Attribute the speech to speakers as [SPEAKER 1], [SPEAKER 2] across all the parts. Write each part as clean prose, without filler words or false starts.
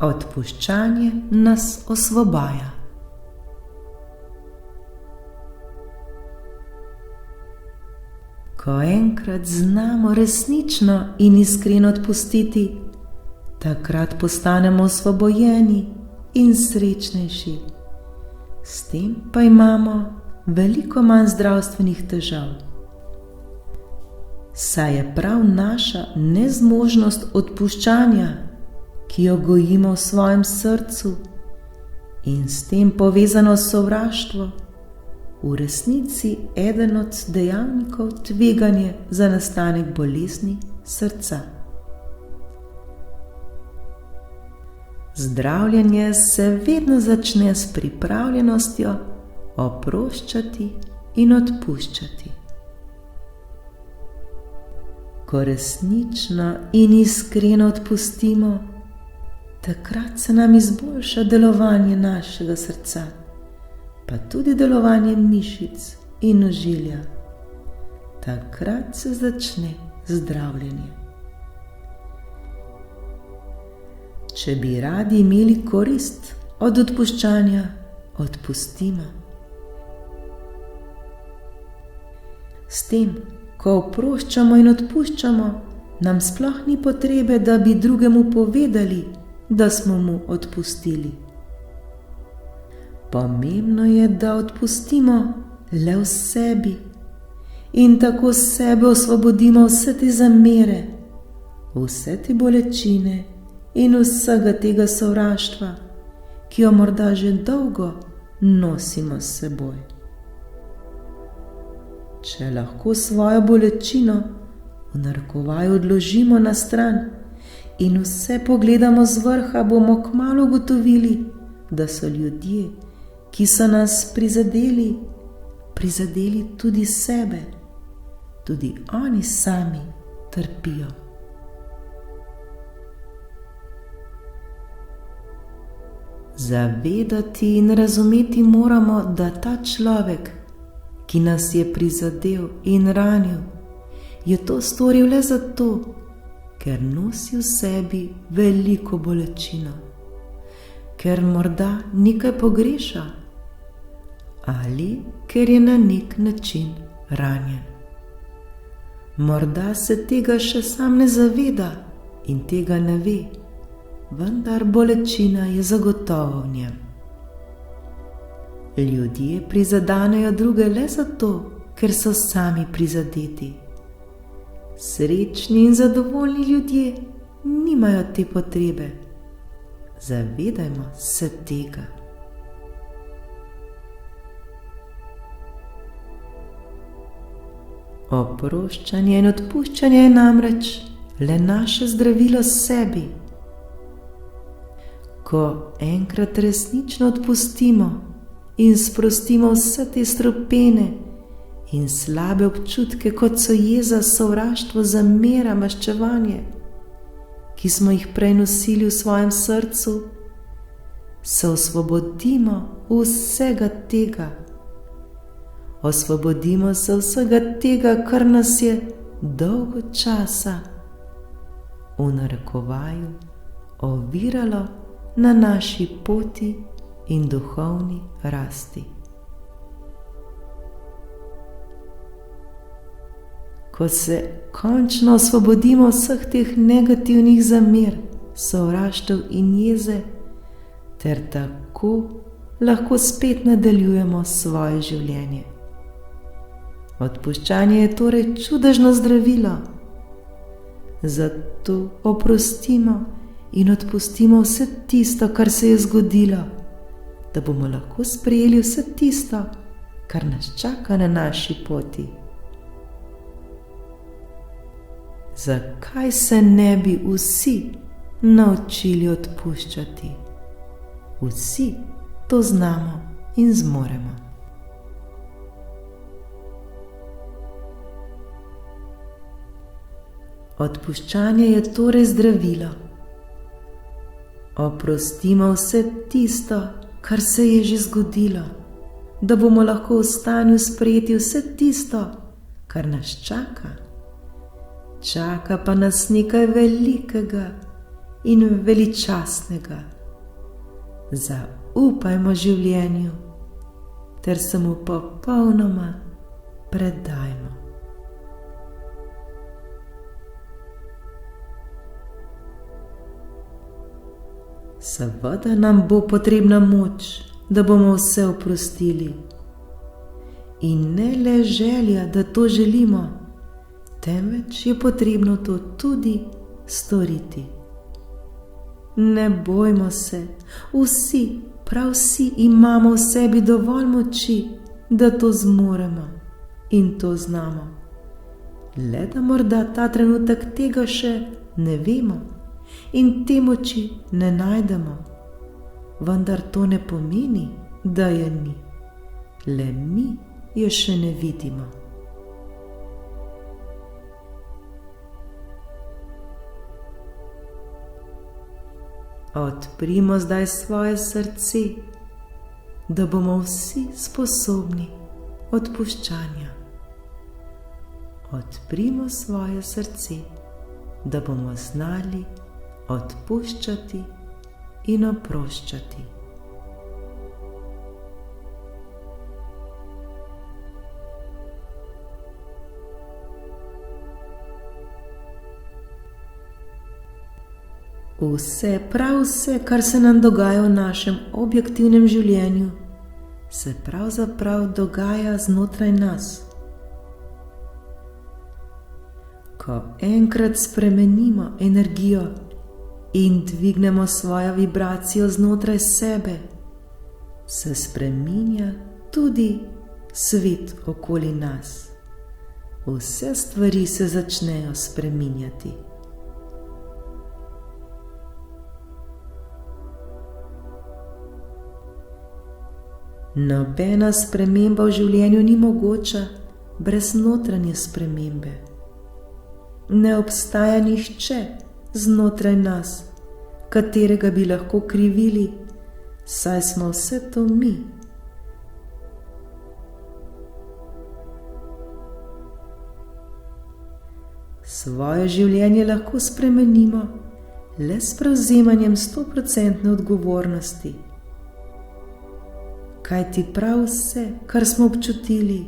[SPEAKER 1] Odpuščanje nas osvobaja. Ko enkrat znamo resnično in iskreno odpustiti, takrat postanemo osvobojeni in srečnejši. S tem pa imamo veliko manj zdravstvenih težav. Saj je prav naša nezmožnost odpuščanja, ki jo gojimo v svojem srcu, in s tem povezano sovraštvo, v resnici eden od dejavnikov tveganja za nastanek bolezni srca. Zdravljenje se vedno začne s pripravljenostjo oproščati in odpuščati. Ko resnično in iskreno odpustimo, takrat se nam izboljša delovanje našega srca, pa tudi delovanje mišic in ožilja. Takrat se začne zdravljenje. Če bi radi imeli korist od odpuščanja, odpustimo. S tem, ko oproščamo in odpuščamo, nam sploh ni potrebe, da bi drugemu povedali, da smo mu odpustili. Pomembno je, da odpustimo le v sebi in tako sebe osvobodimo vse te zamere, vse te bolečine in vsega tega sovraštva, ki jo morda že dolgo nosimo s seboj. Če lahko svojo bolečino v narekovaju odložimo na stran in vse pogledamo z vrha, bomo kmalu ugotovili, da so ljudje, ki so nas prizadeli tudi sebe, tudi oni sami trpijo. Zavedati in razumeti moramo, da ta človek, ki nas je prizadel in ranil, je to storil le zato, ker nosi v sebi veliko bolečino, ker morda nekaj pogreša ali ker je na nek način ranjen. Morda se tega še sam ne zaveda in tega ne ve, vendar bolečina je zagotovo v njem. Ljudje prizadanejo druge le zato, ker so sami prizadeti. Srečni in zadovoljni ljudje nimajo te potrebe. Zavedajmo se tega. Oproščanje in odpuščanje je namreč le naše zdravilo sebi. Ko enkrat resnično odpustimo in sprostimo vse te strupene in slabe občutke, kot so jeza, sovraštvo, zamera, maščevanje, ki smo jih prej nosili v svojem srcu, se osvobodimo vsega tega. Osvobodimo se vsega tega, kar nas je dolgo časa v narekovaju oviralo na naši poti in duhovni rasti. Ko se končno osvobodimo vseh teh negativnih zamer, sovraštev in jeze, ter tako lahko spet nadaljujemo svoje življenje. Odpuščanje je torej čudežno zdravilo. Zato oprostimo in odpustimo vse tisto, kar se je zgodilo, da bomo lahko sprejeli vse tisto, kar nas čaka na naši poti. Zakaj se ne bi vsi naučili odpuščati? Vsi to znamo in zmoremo. Odpuščanje je torej zdravilo. Oprostimo vse tisto, kar se je že zgodilo, da bomo lahko v stanju sprejeti vse tisto, kar nas čaka. Čaka pa nas nekaj velikega in veličastnega. Zaupajmo življenju ter se mu popolnoma predajmo. Seveda nam bo potrebna moč, da bomo vse oprostili. In ne le želja, da to želimo, temveč je potrebno to tudi storiti. Ne bojmo se, vsi, prav vsi imamo v sebi dovolj moči, da to zmoremo in to znamo. Le da morda ta trenutek tega še ne vemo in te moči ne najdemo, vendar to ne pomeni, da je ni. Le mi jo še ne vidimo. Odprimo zdaj svoje srce, da bomo vsi sposobni odpuščanja. Odprimo svoje srce, da bomo znali odpuščati in oproščati. Vse, prav vse, kar se nam dogaja v našem objektivnem življenju, se pravzaprav dogaja znotraj nas. Ko enkrat spremenimo energijo in dvignemo svojo vibracijo znotraj sebe, se spreminja tudi svet okoli nas. Vse stvari se začnejo spreminjati. Nobena sprememba v življenju ni mogoča brez notranje spremembe. Ne obstaja nihče znotraj nas, katerega bi lahko krivili, saj smo vse to mi. Svoje življenje lahko spremenimo le s prevzemanjem 100% odgovornosti. Kajti prav vse, kar smo občutili,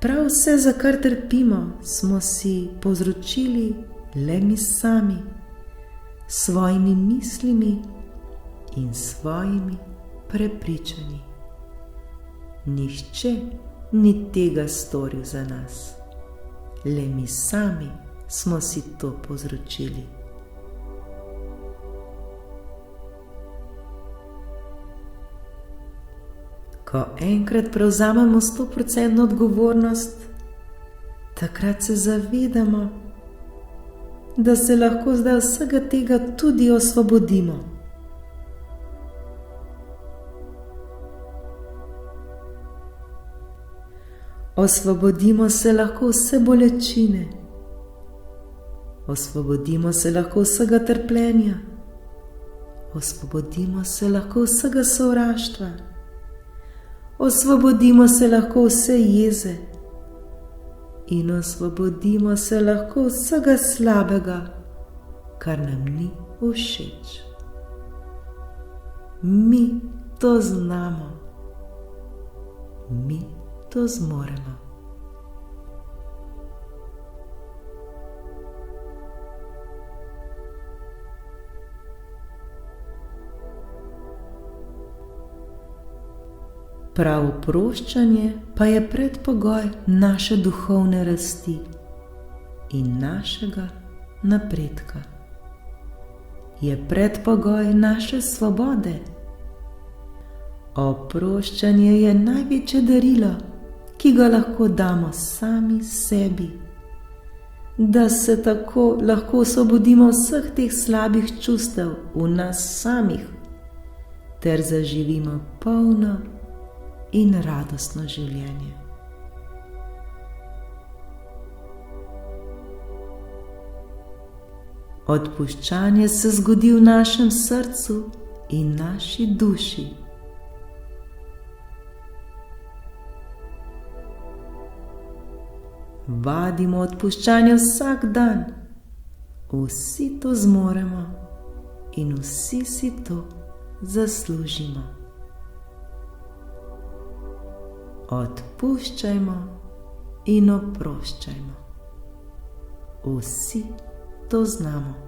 [SPEAKER 1] prav vse, za kar trpimo, smo si povzročili le mi sami, s svojimi mislimi in svojimi prepričanji. Nihče ni tega storil za nas, le mi sami smo si to povzročili. Ko enkrat prevzamemo 100% odgovornost, takrat se zavedamo, da se lahko zdaj vsega tega tudi osvobodimo. Osvobodimo se lahko vse bolečine, osvobodimo se lahko vsega trpljenja, osvobodimo se lahko vsega sovraštva, osvobodimo se lahko vse jeze in osvobodimo se lahko vsega slabega, kar nam ni všeč. Mi to znamo, mi to zmoremo. Prav oproščanje pa je predpogoj naše duhovne rasti in našega napredka. Je predpogoj naše svobode. Oproščanje je največje darilo, ki ga lahko damo sami sebi, da se tako lahko osvobodimo vseh teh slabih čustev v nas samih ter zaživimo polno in radostno življenje. Odpuščanje se zgodi v našem srcu in naši duši. Vadimo odpuščanje vsak dan. Vsi to zmoremo in vsi si to zaslužimo. Odpuščajmo in oproščajmo. Vsi to znamo.